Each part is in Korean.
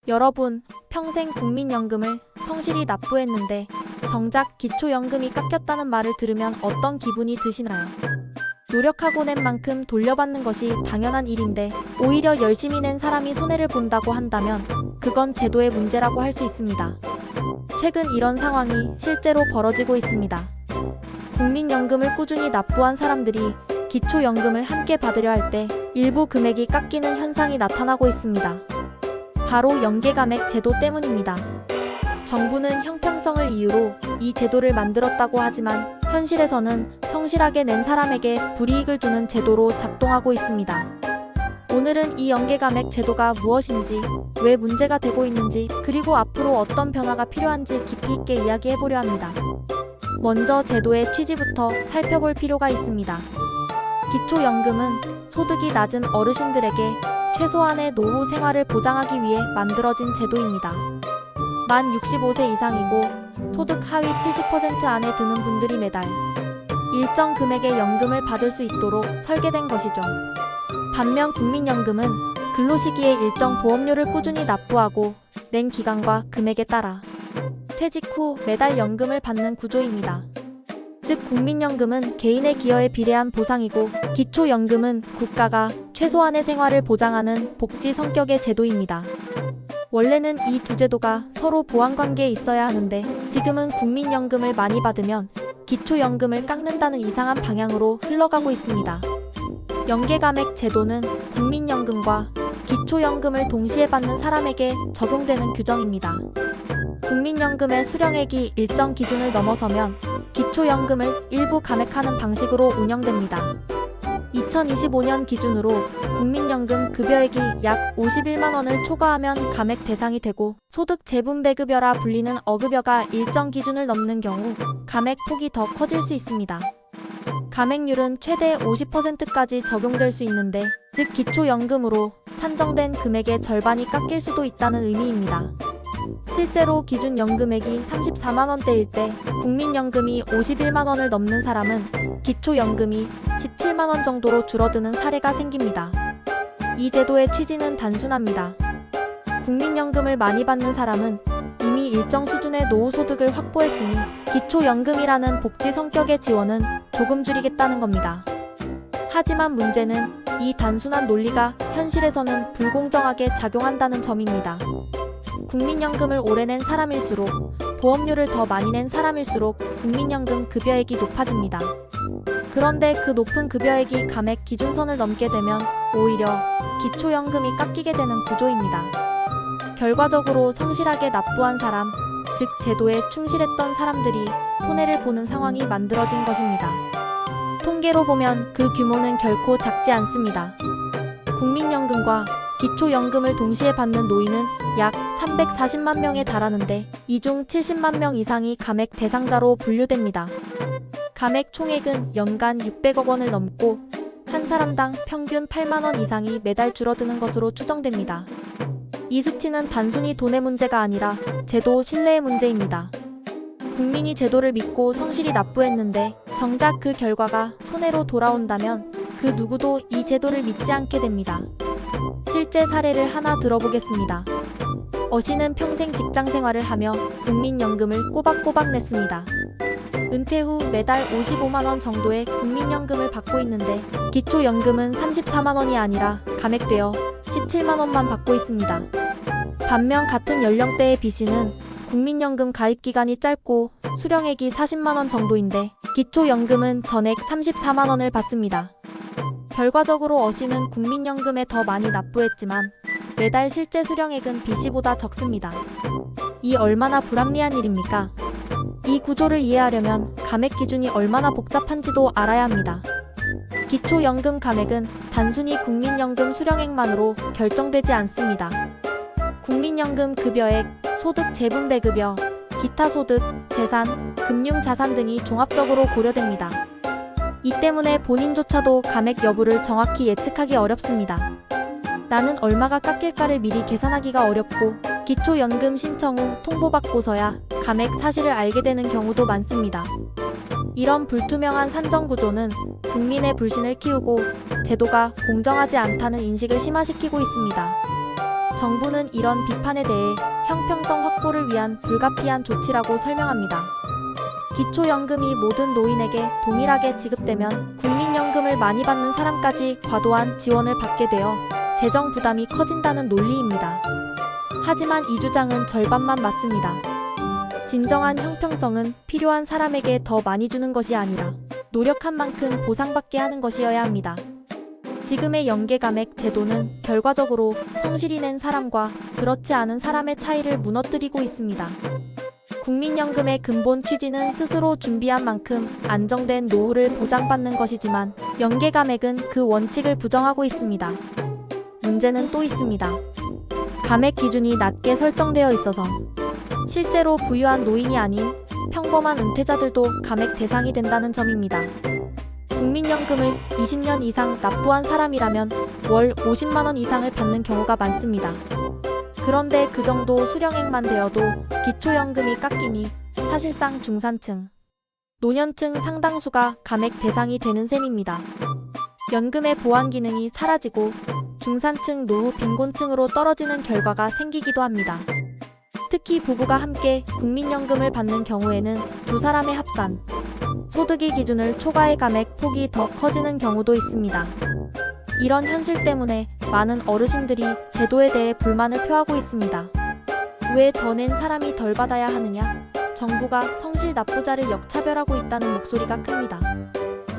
여러분, 평생 국민연금을 성실히 납부했는데 정작 기초연금이 깎였다는 말을 들으면 어떤 기분이 드시나요? 노력하고 낸 만큼 돌려받는 것이 당연한 일인데 오히려 열심히 낸 사람이 손해를 본다고 한다면 그건 제도의 문제라고 할 수 있습니다. 최근 이런 상황이 실제로 벌어지고 있습니다. 국민연금을 꾸준히 납부한 사람들이 기초연금을 함께 받으려 할 때 일부 금액이 깎이는 현상이 나타나고 있습니다. 바로 연계감액 제도 때문입니다. 정부는 형평성을 이유로 이 제도를 만들었다고 하지만 현실에서는 성실하게 낸 사람에게 불이익을 주는 제도로 작동하고 있습니다. 오늘은 이 연계감액 제도가 무엇인지, 왜 문제가 되고 있는지, 그리고 앞으로 어떤 변화가 필요한지 깊이 있게 이야기해보려 합니다. 먼저 제도의 취지부터 살펴볼 필요가 있습니다. 기초연금은 소득이 낮은 어르신들에게 최소한의 노후 생활을 보장하기 위해 만들어진 제도입니다. 만 65세 이상이고 소득 하위 70% 안에 드는 분들이 매달 일정 금액의 연금을 받을 수 있도록 설계된 것이죠. 반면 국민연금은 근로시기에 일정 보험료를 꾸준히 납부하고 낸 기간과 금액에 따라 퇴직 후 매달 연금을 받는 구조입니다. 즉 국민연금은 개인의 기여에 비례한 보상이고 기초연금은 국가가 최소한의 생활을 보장하는 복지 성격의 제도입니다. 원래는 이 두 제도가 서로 보완관계에 있어야 하는데 지금은 국민연금을 많이 받으면 기초연금을 깎는다는 이상한 방향으로 흘러가고 있습니다. 연계감액 제도는 국민연금과 기초연금을 동시에 받는 사람에게 적용되는 규정입니다. 국민연금의 수령액이 일정 기준을 넘어서면 기초연금을 일부 감액하는 방식으로 운영됩니다. 2025년 기준으로 국민연금 급여액이 약 51만원을 초과하면 감액 대상이 되고 소득 재분배급여라 불리는 어급여가 일정 기준을 넘는 경우 감액 폭이 더 커질 수 있습니다. 감액률은 최대 50%까지 적용될 수 있는데 즉 기초연금으로 산정된 금액의 절반이 깎일 수도 있다는 의미입니다. 실제로 기준 연금액이 34만원대일 때 국민연금이 51만원을 넘는 사람은 기초연금이 17만원 정도로 줄어드는 사례가 생깁니다. 이 제도의 취지는 단순합니다. 국민연금을 많이 받는 사람은 이미 일정 수준의 노후소득을 확보했으니 기초연금이라는 복지 성격의 지원은 조금 줄이겠다는 겁니다. 하지만 문제는 이 단순한 논리가 현실에서는 불공정하게 작용한다는 점입니다. 국민연금을 오래 낸 사람일수록 보험료를 더 많이 낸 사람일수록 국민연금 급여액이 높아집니다. 그런데 그 높은 급여액이 감액 기준선을 넘게 되면 오히려 기초연금이 깎이게 되는 구조입니다. 결과적으로 성실하게 납부한 사람, 즉 제도에 충실했던 사람들이 손해를 보는 상황이 만들어진 것입니다. 통계로 보면 그 규모는 결코 작지 않습니다. 국민연금과 기초연금을 동시에 받는 노인은 약 340만 명에 달하는데 이 중 70만 명 이상이 감액 대상자로 분류됩니다. 감액 총액은 연간 600억 원을 넘고 한 사람당 평균 8만 원 이상이 매달 줄어드는 것으로 추정됩니다. 이 수치는 단순히 돈의 문제가 아니라 제도 신뢰의 문제입니다. 국민이 제도를 믿고 성실히 납부했는데 정작 그 결과가 손해로 돌아온다면 그 누구도 이 제도를 믿지 않게 됩니다. 실제 사례를 하나 들어보겠습니다. 어씨는 평생 직장생활을 하며 국민연금을 꼬박꼬박 냈습니다. 은퇴 후 매달 55만원 정도의 국민연금을 받고 있는데 기초연금은 34만원이 아니라 감액되어 17만원만 받고 있습니다. 반면 같은 연령대의 B씨는 국민연금 가입기간이 짧고 수령액이 40만원 정도인데 기초연금은 전액 34만원을 받습니다. 결과적으로 어씨는 국민연금에 더 많이 납부했지만 매달 실제 수령액은 B씨보다 적습니다. 이 얼마나 불합리한 일입니까? 이 구조를 이해하려면 감액 기준이 얼마나 복잡한지도 알아야 합니다. 기초연금 감액은 단순히 국민연금 수령액만으로 결정되지 않습니다. 국민연금 급여액, 소득 재분배급여, 기타 소득, 재산, 금융자산 등이 종합적으로 고려됩니다. 이 때문에 본인조차도 감액 여부를 정확히 예측하기 어렵습니다. 나는 얼마가 깎일까를 미리 계산하기가 어렵고 기초연금 신청 후 통보받고서야 감액 사실을 알게 되는 경우도 많습니다. 이런 불투명한 산정구조는 국민의 불신을 키우고 제도가 공정하지 않다는 인식을 심화시키고 있습니다. 정부는 이런 비판에 대해 형평성 확보를 위한 불가피한 조치라고 설명합니다. 기초연금이 모든 노인에게 동일하게 지급되면 국민연금을 많이 받는 사람까지 과도한 지원을 받게 되어 재정 부담이 커진다는 논리입니다. 하지만 이 주장은 절반만 맞습니다. 진정한 형평성은 필요한 사람에게 더 많이 주는 것이 아니라 노력한 만큼 보상받게 하는 것이어야 합니다. 지금의 연계감액 제도는 결과적으로 성실히 낸 사람과 그렇지 않은 사람의 차이를 무너뜨리고 있습니다. 국민연금의 근본 취지는 스스로 준비한 만큼 안정된 노후를 보장받는 것이지만 연계감액은 그 원칙을 부정하고 있습니다. 문제는 또 있습니다. 감액 기준이 낮게 설정되어 있어서 실제로 부유한 노인이 아닌 평범한 은퇴자들도 감액 대상이 된다는 점입니다. 국민연금을 20년 이상 납부한 사람이라면 월 50만 원 이상을 받는 경우가 많습니다. 그런데 그 정도 수령액만 되어도 기초연금이 깎이니 사실상 중산층, 노년층 상당수가 감액 대상이 되는 셈입니다. 연금의 보완 기능이 사라지고 중산층 노후 빈곤층으로 떨어지는 결과가 생기기도 합니다. 특히 부부가 함께 국민연금을 받는 경우에는 두 사람의 합산, 소득이 기준을 초과해 감액 폭이 더 커지는 경우도 있습니다. 이런 현실 때문에 많은 어르신들이 제도에 대해 불만을 표하고 있습니다. 왜 더 낸 사람이 덜 받아야 하느냐? 정부가 성실 납부자를 역차별하고 있다는 목소리가 큽니다.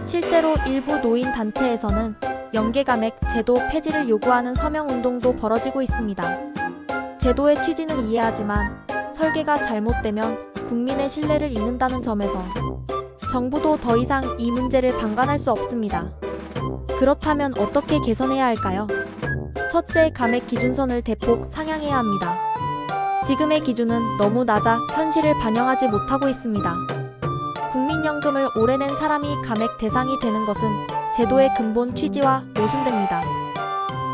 실제로 일부 노인 단체에서는 연계감액 제도 폐지를 요구하는 서명운동도 벌어지고 있습니다. 제도의 취지는 이해하지만 설계가 잘못되면 국민의 신뢰를 잃는다는 점에서 정부도 더 이상 이 문제를 방관할 수 없습니다. 그렇다면 어떻게 개선해야 할까요? 첫째, 감액 기준선을 대폭 상향해야 합니다. 지금의 기준은 너무 낮아 현실을 반영하지 못하고 있습니다. 국민연금을 오래 낸 사람이 감액 대상이 되는 것은 제도의 근본 취지와 모순됩니다.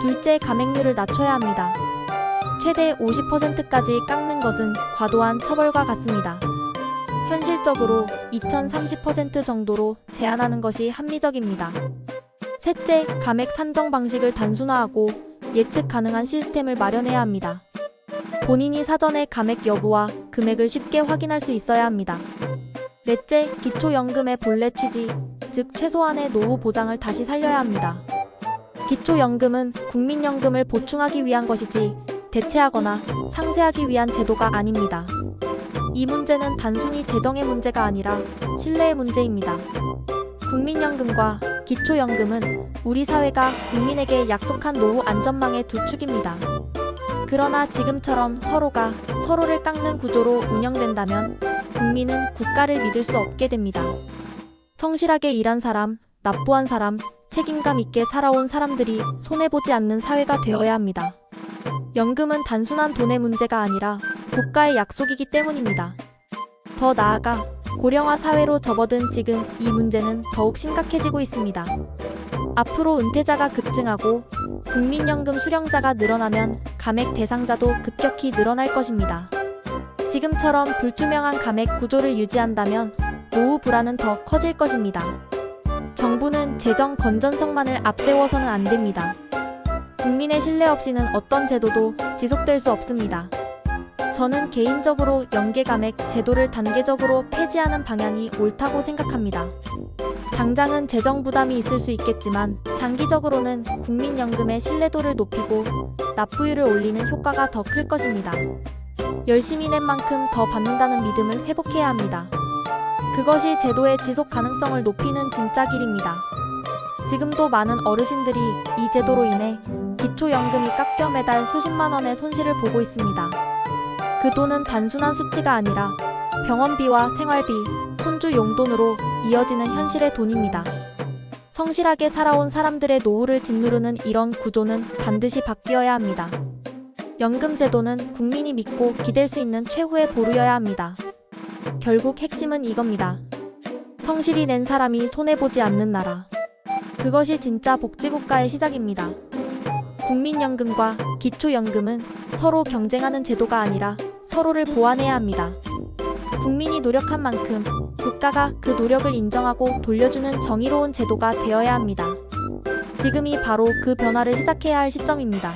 둘째, 감액률을 낮춰야 합니다. 최대 50%까지 깎는 것은 과도한 처벌과 같습니다. 현실적으로 2030% 정도로 제한하는 것이 합리적입니다. 셋째, 감액 산정 방식을 단순화하고 예측 가능한 시스템을 마련해야 합니다. 본인이 사전에 감액 여부와 금액을 쉽게 확인할 수 있어야 합니다. 넷째, 기초연금의 본래 취지, 즉 최소한의 노후 보장을 다시 살려야 합니다. 기초연금은 국민연금을 보충하기 위한 것이지 대체하거나 상쇄하기 위한 제도가 아닙니다. 이 문제는 단순히 재정의 문제가 아니라 신뢰의 문제입니다. 국민연금과 기초연금은 우리 사회가 국민에게 약속한 노후 안전망의 두 축입니다. 그러나 지금처럼 서로가 서로를 깎는 구조로 운영된다면 국민은 국가를 믿을 수 없게 됩니다. 성실하게 일한 사람, 납부한 사람, 책임감 있게 살아온 사람들이 손해보지 않는 사회가 되어야 합니다. 연금은 단순한 돈의 문제가 아니라 국가의 약속이기 때문입니다. 더 나아가 고령화 사회로 접어든 지금 이 문제는 더욱 심각해지고 있습니다. 앞으로 은퇴자가 급증하고 국민연금 수령자가 늘어나면 감액 대상자도 급격히 늘어날 것입니다. 지금처럼 불투명한 감액 구조를 유지한다면 노후 불안은 더 커질 것입니다. 정부는 재정 건전성만을 앞세워서는 안 됩니다. 국민의 신뢰 없이는 어떤 제도도 지속될 수 없습니다. 저는 개인적으로 연계감액 제도를 단계적으로 폐지하는 방향이 옳다고 생각합니다. 당장은 재정 부담이 있을 수 있겠지만 장기적으로는 국민연금의 신뢰도를 높이고 납부율을 올리는 효과가 더 클 것입니다. 열심히 낸 만큼 더 받는다는 믿음을 회복해야 합니다. 그것이 제도의 지속 가능성을 높이는 진짜 길입니다. 지금도 많은 어르신들이 이 제도로 인해 기초연금이 깎여 매달 수십만 원의 손실을 보고 있습니다. 그 돈은 단순한 수치가 아니라 병원비와 생활비, 손주 용돈으로 이어지는 현실의 돈입니다. 성실하게 살아온 사람들의 노후를 짓누르는 이런 구조는 반드시 바뀌어야 합니다. 연금 제도는 국민이 믿고 기댈 수 있는 최후의 보루여야 합니다. 결국 핵심은 이겁니다. 성실히 낸 사람이 손해보지 않는 나라. 그것이 진짜 복지국가의 시작입니다. 국민연금과 기초연금은 서로 경쟁하는 제도가 아니라 서로를 보완해야 합니다. 국민이 노력한 만큼 국가가 그 노력을 인정하고 돌려주는 정의로운 제도가 되어야 합니다. 지금이 바로 그 변화를 시작해야 할 시점입니다.